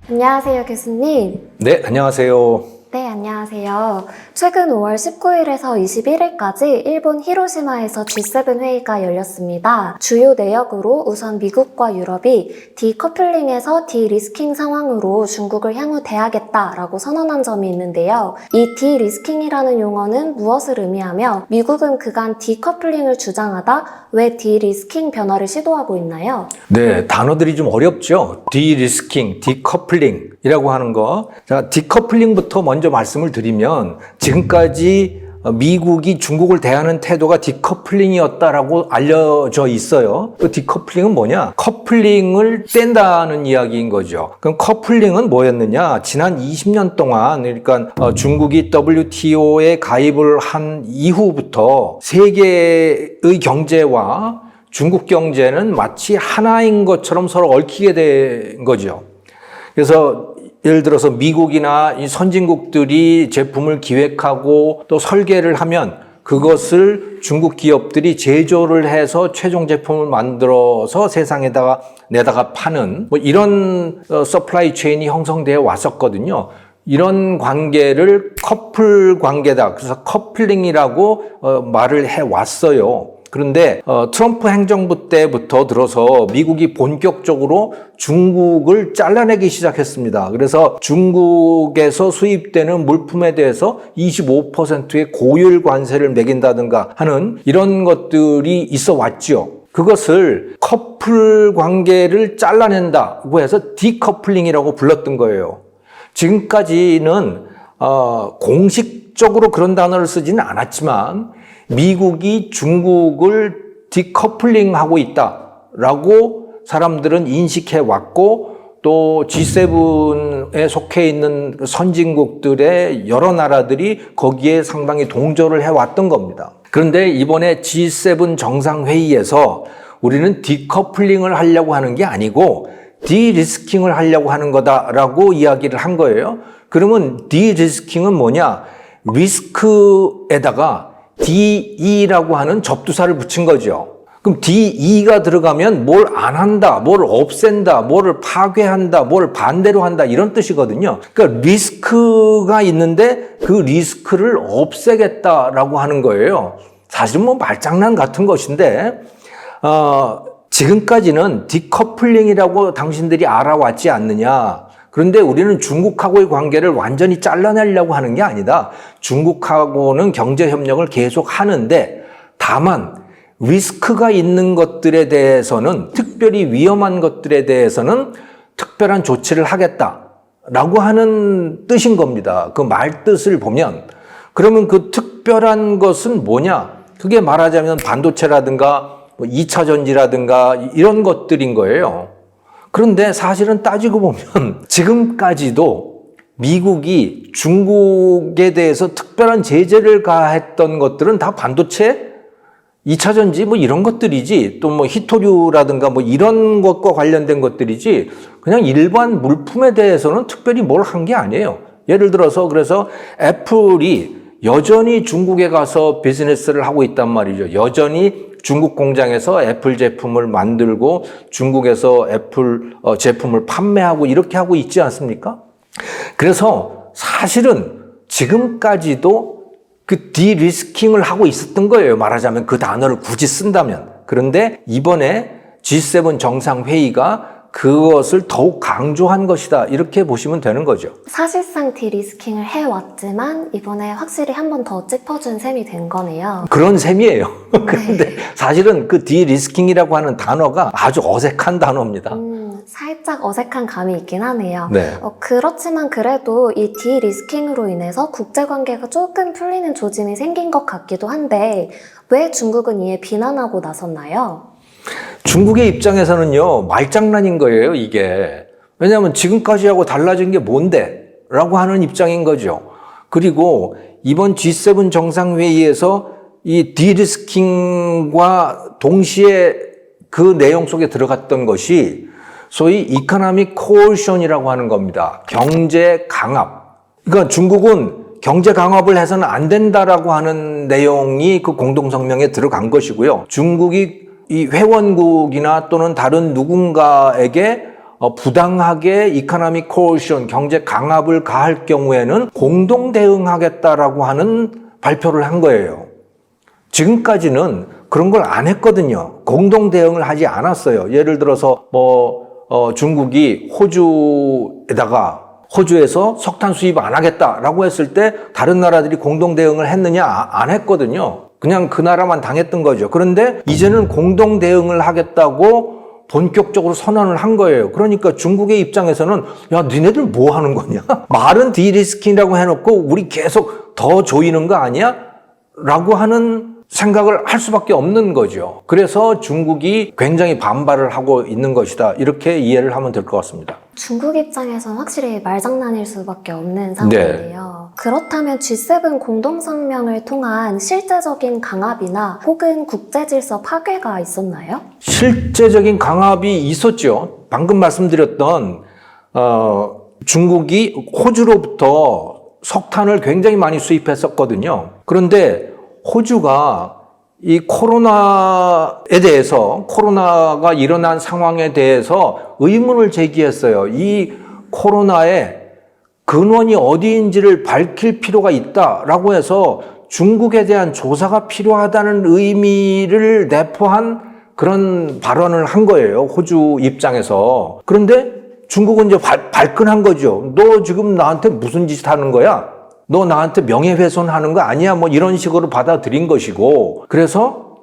안녕하세요, 교수님. 네, 안녕하세요. 네, 안녕하세요. 최근 5월 19일에서 21일까지 일본 히로시마에서 G7 회의가 열렸습니다. 주요 내역으로 우선 미국과 유럽이 디커플링에서 디리스킹 상황으로 중국을 향후 대하겠다라고 선언한 점이 있는데요. 이 디리스킹이라는 용어는 무엇을 의미하며 미국은 그간 디커플링을 주장하다 왜 디리스킹 변화를 시도하고 있나요? 네, 단어들이 좀 어렵죠? 디리스킹, 디커플링이라고 하는 거. 자, 디커플링부터 먼저 말씀을 드리면 지금까지 미국이 중국을 대하는 태도가 디커플링이었다라고 알려져 있어요. 그 디커플링은 뭐냐? 커플링을 뗀다는 이야기인 거죠. 그럼 커플링은 뭐였느냐? 지난 20년 동안 그러니까 중국이 WTO에 가입을 한 이후부터 세계의 경제와 중국 경제는 마치 하나인 것처럼 서로 얽히게 된 거죠. 그래서 예를 들어서 미국이나 이 선진국들이 제품을 기획하고 또 설계를 하면 그것을 중국 기업들이 제조를 해서 최종 제품을 만들어서 세상에다가 내다가 파는 뭐 이런 서플라이 체인이 형성되어 왔었거든요. 이런 관계를 커플 관계다. 그래서 커플링이라고 말을 해왔어요. 그런데 트럼프 행정부 때부터 들어서 미국이 본격적으로 중국을 잘라내기 시작했습니다. 그래서 중국에서 수입되는 물품에 대해서 25%의 고율 관세를 매긴다든가 하는 이런 것들이 있어 왔죠. 그것을 커플 관계를 잘라낸다고 해서 디커플링이라고 불렀던 거예요. 지금까지는 공식적으로 그런 단어를 쓰지는 않았지만 미국이 중국을 디커플링하고 있다라고 사람들은 인식해 왔고 또 G7에 속해 있는 선진국들의 여러 나라들이 거기에 상당히 동조를 해왔던 겁니다. 그런데 이번에 G7 정상회의에서 우리는 디커플링을 하려고 하는 게 아니고 디리스킹을 하려고 하는 거다라고 이야기를 한 거예요. 그러면 디리스킹은 뭐냐? 리스크에다가 DE라고 하는 접두사를 붙인 거죠. 그럼 DE가 들어가면 뭘 안 한다, 뭘 없앤다, 뭐를 파괴한다, 뭘 반대로 한다 이런 뜻이거든요. 그러니까 리스크가 있는데 그 리스크를 없애겠다라고 하는 거예요. 사실은 뭐 말장난 같은 것인데 지금까지는 디커플링이라고 당신들이 알아왔지 않느냐. 그런데 우리는 중국하고의 관계를 완전히 잘라내려고 하는 게 아니다. 중국하고는 경제협력을 계속 하는데 다만 리스크가 있는 것들에 대해서는 특별히 위험한 것들에 대해서는 특별한 조치를 하겠다라고 하는 뜻인 겁니다. 그 말뜻을 보면 그러면 그 특별한 것은 뭐냐? 그게 말하자면 반도체라든가 2차 전지라든가 이런 것들인 거예요. 그런데 사실은 따지고 보면 지금까지도 미국이 중국에 대해서 특별한 제재를 가했던 것들은 다 반도체, 2차 전지 뭐 이런 것들이지 또 뭐 히토류라든가 뭐 이런 것과 관련된 것들이지 그냥 일반 물품에 대해서는 특별히 뭘 한 게 아니에요. 예를 들어서 그래서 애플이 여전히 중국에 가서 비즈니스를 하고 있단 말이죠. 여전히 중국 공장에서 애플 제품을 만들고 중국에서 애플 제품을 판매하고 이렇게 하고 있지 않습니까? 그래서 사실은 지금까지도 그 디리스킹을 하고 있었던 거예요. 말하자면 그 단어를 굳이 쓴다면. 그런데 이번에 G7 정상회의가 그것을 더욱 강조한 것이다. 이렇게 보시면 되는 거죠. 사실상 디리스킹을 해왔지만 이번에 확실히 한 번 더 짚어준 셈이 된 거네요. 그런 셈이에요. 그런데 사실은 그 디리스킹이라고 하는 단어가 아주 어색한 단어입니다. 살짝 어색한 감이 있긴 하네요. 네. 그렇지만 그래도 이 디리스킹으로 인해서 국제관계가 조금 풀리는 조짐이 생긴 것 같기도 한데 왜 중국은 이에 비난하고 나섰나요? 중국의 입장에서는요, 말장난인 거예요, 이게. 왜냐하면 지금까지하고 달라진 게 뭔데? 라고 하는 입장인 거죠. 그리고 이번 G7 정상회의에서 이 디리스킹과 동시에 그 내용 속에 들어갔던 것이 소위 이코노믹 코어션이라고 하는 겁니다. 경제 강압. 그러니까 중국은 경제 강압을 해서는 안 된다라고 하는 내용이 그 공동성명에 들어간 것이고요. 중국이 이 회원국이나 또는 다른 누군가에게 부당하게 이코노믹 코어션, 경제 강압을 가할 경우에는 공동 대응하겠다라고 하는 발표를 한 거예요. 지금까지는 그런 걸 안 했거든요. 공동 대응을 하지 않았어요. 예를 들어서 중국이 호주에서 석탄 수입 안 하겠다라고 했을 때 다른 나라들이 공동 대응을 했느냐? 안 했거든요. 그냥 그 나라만 당했던 거죠. 그런데 이제는 공동 대응을 하겠다고 본격적으로 선언을 한 거예요. 그러니까 중국의 입장에서는 야, 니네들 뭐 하는 거냐? 말은 디리스킹이라고 해놓고 우리 계속 더 조이는 거 아니야? 라고 하는 생각을 할 수밖에 없는 거죠. 그래서 중국이 굉장히 반발을 하고 있는 것이다. 이렇게 이해를 하면 될 것 같습니다. 중국 입장에서는 확실히 말장난일 수밖에 없는 상황인데요. 그렇다면 G7 공동성명을 통한 실제적인 강압이나 혹은 국제질서 파괴가 있었나요? 실제적인 강압이 있었죠. 방금 말씀드렸던 중국이 호주로부터 석탄을 굉장히 많이 수입했었거든요. 그런데 호주가 이 코로나에 대해서, 코로나가 일어난 상황에 대해서 의문을 제기했어요. 이 코로나의 근원이 어디인지를 밝힐 필요가 있다라고 해서 중국에 대한 조사가 필요하다는 의미를 내포한 그런 발언을 한 거예요. 호주 입장에서. 그런데 중국은 이제 발끈한 거죠. 너 지금 나한테 무슨 짓 하는 거야? 너 나한테 명예훼손하는 거 아니야? 뭐 이런 식으로 받아들인 것이고, 그래서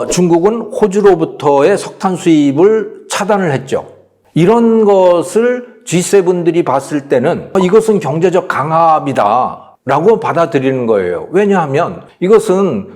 중국은 호주로부터의 석탄 수입을 차단을 했죠. 이런 것을 G7들이 봤을 때는 이것은 경제적 강압이다 라고 받아들이는 거예요. 왜냐하면 이것은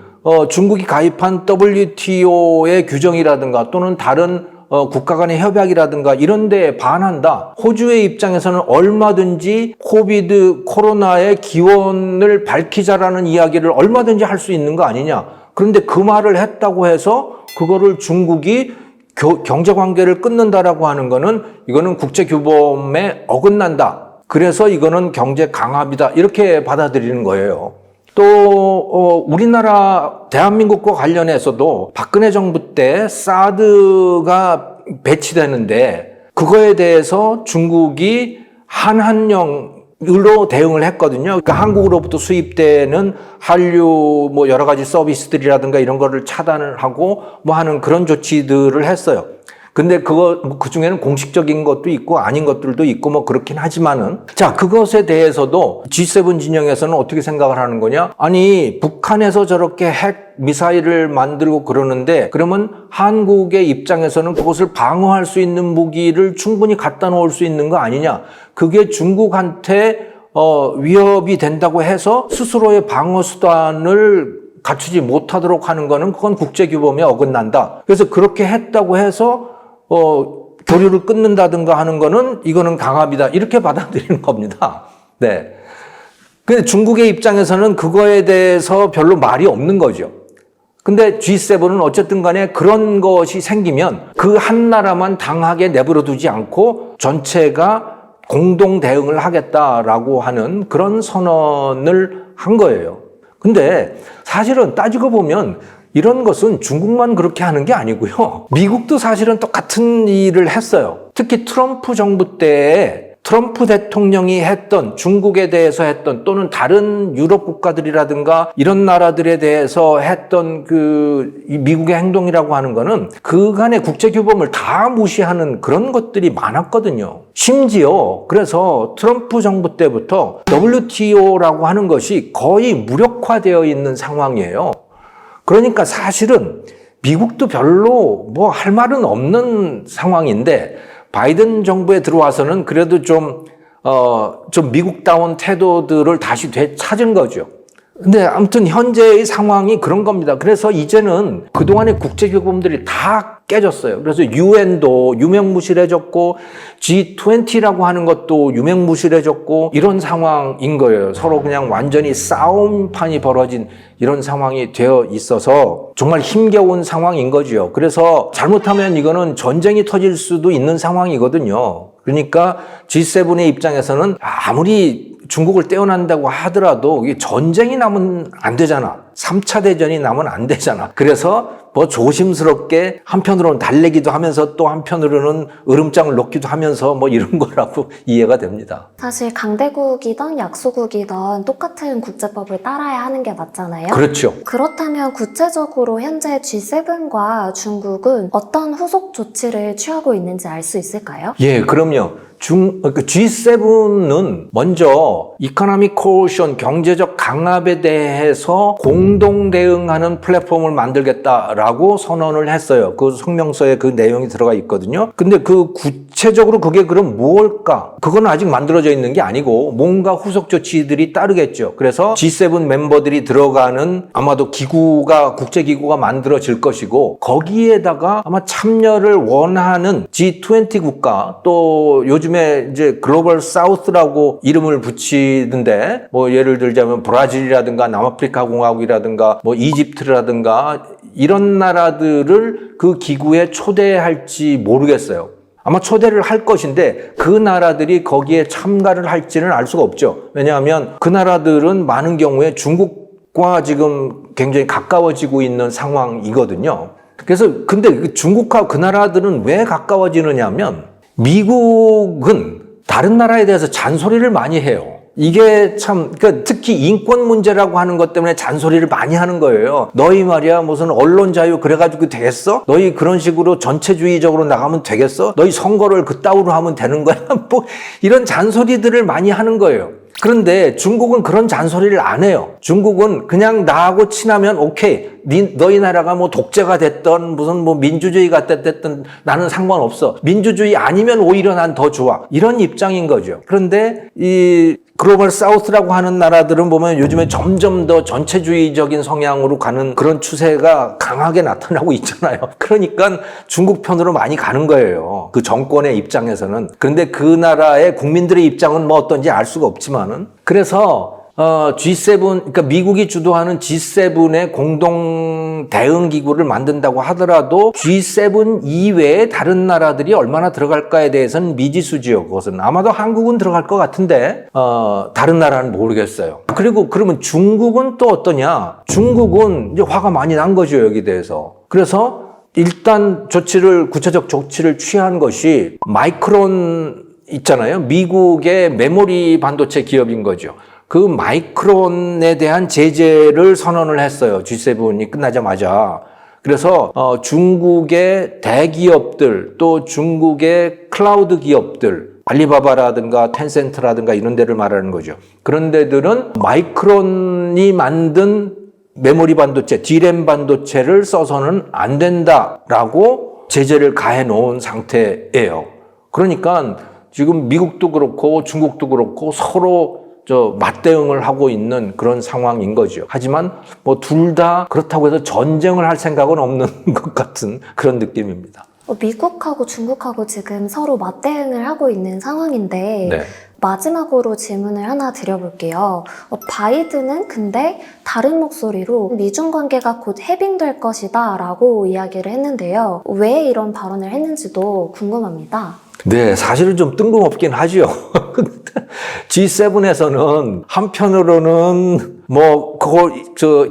중국이 가입한 WTO의 규정이라든가 또는 다른 국가 간의 협약이라든가 이런 데에 반한다. 호주의 입장에서는 얼마든지 코로나의 기원을 밝히자라는 이야기를 얼마든지 할 수 있는 거 아니냐. 그런데 그 말을 했다고 해서 그거를 중국이 경제관계를 끊는다라고 하는 거는 이거는 국제규범에 어긋난다. 그래서 이거는 경제 강압이다. 이렇게 받아들이는 거예요. 또 우리나라 대한민국과 관련해서도 박근혜 정부 때 사드가 배치되는데 그거에 대해서 중국이 한한령으로 대응을 했거든요. 그러니까 한국으로부터 수입되는 한류 뭐 여러 가지 서비스들이라든가 이런 거를 차단을 하고 뭐 하는 그런 조치들을 했어요. 근데 그 중에는 공식적인 것도 있고 아닌 것들도 있고 뭐 그렇긴 하지만은 자, 그것에 대해서도 G7 진영에서는 어떻게 생각을 하는 거냐? 아니, 북한에서 저렇게 핵 미사일을 만들고 그러는데 그러면 한국의 입장에서는 그것을 방어할 수 있는 무기를 충분히 갖다 놓을 수 있는 거 아니냐? 그게 중국한테 위협이 된다고 해서 스스로의 방어 수단을 갖추지 못하도록 하는 거는 그건 국제규범에 어긋난다. 그래서 그렇게 했다고 해서 교류를 끊는다든가 하는 거는 이거는 강압이다. 이렇게 받아들이는 겁니다. 네. 근데 중국의 입장에서는 그거에 대해서 별로 말이 없는 거죠. 근데 G7은 어쨌든 간에 그런 것이 생기면 그 한 나라만 당하게 내버려 두지 않고 전체가 공동 대응을 하겠다라고 하는 그런 선언을 한 거예요. 근데 사실은 따지고 보면 이런 것은 중국만 그렇게 하는 게 아니고요. 미국도 사실은 똑같은 일을 했어요. 특히 트럼프 정부 때에 트럼프 대통령이 했던 중국에 대해서 했던 또는 다른 유럽 국가들이라든가 이런 나라들에 대해서 했던 미국의 행동이라고 하는 거는 그간의 국제규범을 다 무시하는 그런 것들이 많았거든요. 심지어 그래서 트럼프 정부 때부터 WTO라고 하는 것이 거의 무력화되어 있는 상황이에요. 그러니까 사실은 미국도 별로 뭐 할 말은 없는 상황인데 바이든 정부에 들어와서는 그래도 좀 미국다운 태도들을 다시 되찾은 거죠. 근데 아무튼 현재의 상황이 그런 겁니다. 그래서 이제는 그동안의 국제규범들이 다 깨졌어요. 그래서 UN도 유명무실해졌고 G20라고 하는 것도 유명무실해졌고 이런 상황인 거예요. 서로 그냥 완전히 싸움판이 벌어진 이런 상황이 되어 있어서 정말 힘겨운 상황인 거죠. 그래서 잘못하면 이거는 전쟁이 터질 수도 있는 상황이거든요. 그러니까 G7의 입장에서는 아무리 중국을 떼어난다고 하더라도 이게 전쟁이 나면 안 되잖아. 3차 대전이 나면 안 되잖아. 그래서 뭐 조심스럽게 한편으로는 달래기도 하면서 또 한편으로는 으름장을 놓기도 하면서 뭐 이런 거라고 이해가 됩니다. 사실 강대국이든 약소국이든 똑같은 국제법을 따라야 하는 게 맞잖아요. 그렇죠. 그렇다면 구체적으로 현재 G7과 중국은 어떤 후속 조치를 취하고 있는지 알 수 있을까요? 예, 그럼요. G7은 먼저 이코노믹 코어션 경제적 강압에 대해서 공동 대응하는 플랫폼을 만들겠다라고 선언을 했어요. 그 성명서에 그 내용이 들어가 있거든요. 근데 그 구체적으로 그게 그럼 무엇일까? 그건 아직 만들어져 있는 게 아니고 뭔가 후속 조치들이 따르겠죠. 그래서 G7 멤버들이 들어가는 아마도 국제기구가 만들어질 것이고 거기에다가 아마 참여를 원하는 G20 국가 또 요즘에 이제 글로벌 사우스라고 이름을 붙이던데 뭐 예를 들자면 브라질이라든가 남아프리카 공화국이라든가 뭐 이집트라든가 이런 나라들을 그 기구에 초대할지 모르겠어요. 아마 초대를 할 것인데 그 나라들이 거기에 참가를 할지는 알 수가 없죠. 왜냐하면 그 나라들은 많은 경우에 중국과 지금 굉장히 가까워지고 있는 상황이거든요. 그래서 근데 중국과 그 나라들은 왜 가까워지느냐면 미국은 다른 나라에 대해서 잔소리를 많이 해요. 이게 참, 그러니까 특히 인권 문제라고 하는 것 때문에 잔소리를 많이 하는 거예요. 너희 말이야, 무슨 언론 자유 그래가지고 되겠어? 너희 그런 식으로 전체주의적으로 나가면 되겠어? 너희 선거를 그따위로 하면 되는 거야? 뭐, 이런 잔소리들을 많이 하는 거예요. 그런데 중국은 그런 잔소리를 안 해요. 중국은 그냥 나하고 친하면 오케이. 너희 나라가 뭐 독재가 됐던 무슨 뭐 민주주의가 됐든 나는 상관없어. 민주주의 아니면 오히려 난 더 좋아. 이런 입장인 거죠. 그런데 이 글로벌 사우스라고 하는 나라들은 보면 요즘에 점점 더 전체주의적인 성향으로 가는 그런 추세가 강하게 나타나고 있잖아요. 그러니까 중국 편으로 많이 가는 거예요. 그 정권의 입장에서는. 그런데 그 나라의 국민들의 입장은 뭐 어떤지 알 수가 없지만은. 그래서 G7, 그러니까 미국이 주도하는 G7의 공동 대응 기구를 만든다고 하더라도 G7 이외에 다른 나라들이 얼마나 들어갈까에 대해서는 미지수지요. 그것은 아마도 한국은 들어갈 것 같은데 다른 나라는 모르겠어요. 그리고 그러면 중국은 또 어떠냐? 중국은 이제 화가 많이 난 거죠, 여기 대해서. 그래서 일단 구체적 조치를 취한 것이 마이크론 있잖아요. 미국의 메모리 반도체 기업인 거죠. 그 마이크론에 대한 제재를 선언을 했어요. G7이 끝나자마자. 그래서 중국의 대기업들 또 중국의 클라우드 기업들 알리바바라든가 텐센트라든가 이런 데를 말하는 거죠. 그런 데들은 마이크론이 만든 메모리 반도체, D램 반도체를 써서는 안 된다라고 제재를 가해 놓은 상태예요. 그러니까 지금 미국도 그렇고 중국도 그렇고 서로 맞대응을 하고 있는 그런 상황인 거죠. 하지만 뭐 둘 다 그렇다고 해서 전쟁을 할 생각은 없는 것 같은 그런 느낌입니다. 미국하고 중국하고 지금 서로 맞대응을 하고 있는 상황인데 네. 마지막으로 질문을 하나 드려볼게요. 바이든은 근데 다른 목소리로 미중 관계가 곧 해빙될 것이다 라고 이야기를 했는데요. 왜 이런 발언을 했는지도 궁금합니다. 네, 사실은 좀 뜬금없긴 하죠. G7에서는 한편으로는 뭐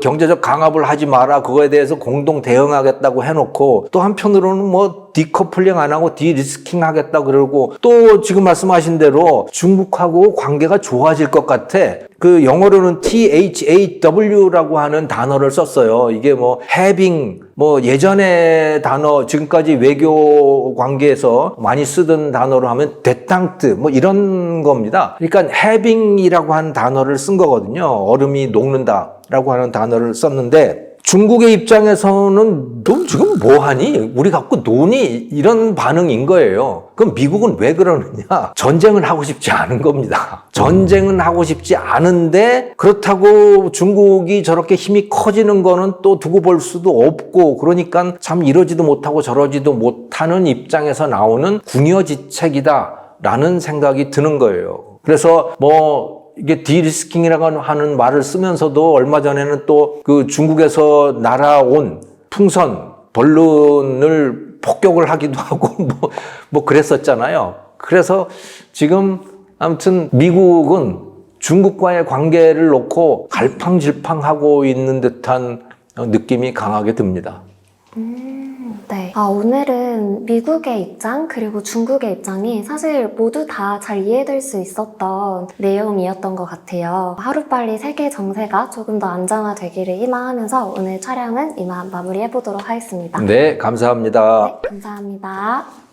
경제적 강압을 하지 마라 그거에 대해서 공동 대응하겠다고 해놓고 또 한편으로는 뭐 디커플링 안 하고 디리스킹 하겠다 그러고 또 지금 말씀하신 대로 중국하고 관계가 좋아질 것 같아. 그 영어로는 THAW라고 하는 단어를 썼어요. 이게 뭐 having 뭐 예전의 단어 지금까지 외교 관계에서 많이 쓰던 단어로 하면 détente 뭐 이런 겁니다. 그러니까 having이라고 하는 단어를 쓴 거거든요. 얼음이 녹는다라고 하는 단어를 썼는데 중국의 입장에서는 너 지금 뭐하니? 우리 갖고 노니? 이런 반응인 거예요. 그럼 미국은 왜 그러느냐? 전쟁을 하고 싶지 않은 겁니다. 전쟁은 하고 싶지 않은데 그렇다고 중국이 저렇게 힘이 커지는 거는 또 두고 볼 수도 없고 그러니까 참 이러지도 못하고 저러지도 못하는 입장에서 나오는 궁여지책이다라는 생각이 드는 거예요. 그래서 이게 디리스킹이라고 하는 말을 쓰면서도 얼마 전에는 또 그 중국에서 날아온 풍선, 벌룬을 폭격을 하기도 하고 뭐 그랬었잖아요. 그래서 지금 아무튼 미국은 중국과의 관계를 놓고 갈팡질팡하고 있는 듯한 느낌이 강하게 듭니다. 네. 오늘은 미국의 입장 그리고 중국의 입장이 사실 모두 다 잘 이해될 수 있었던 내용이었던 것 같아요. 하루빨리 세계 정세가 조금 더 안정화되기를 희망하면서 오늘 촬영은 이만 마무리해보도록 하겠습니다. 네, 감사합니다. 네, 감사합니다.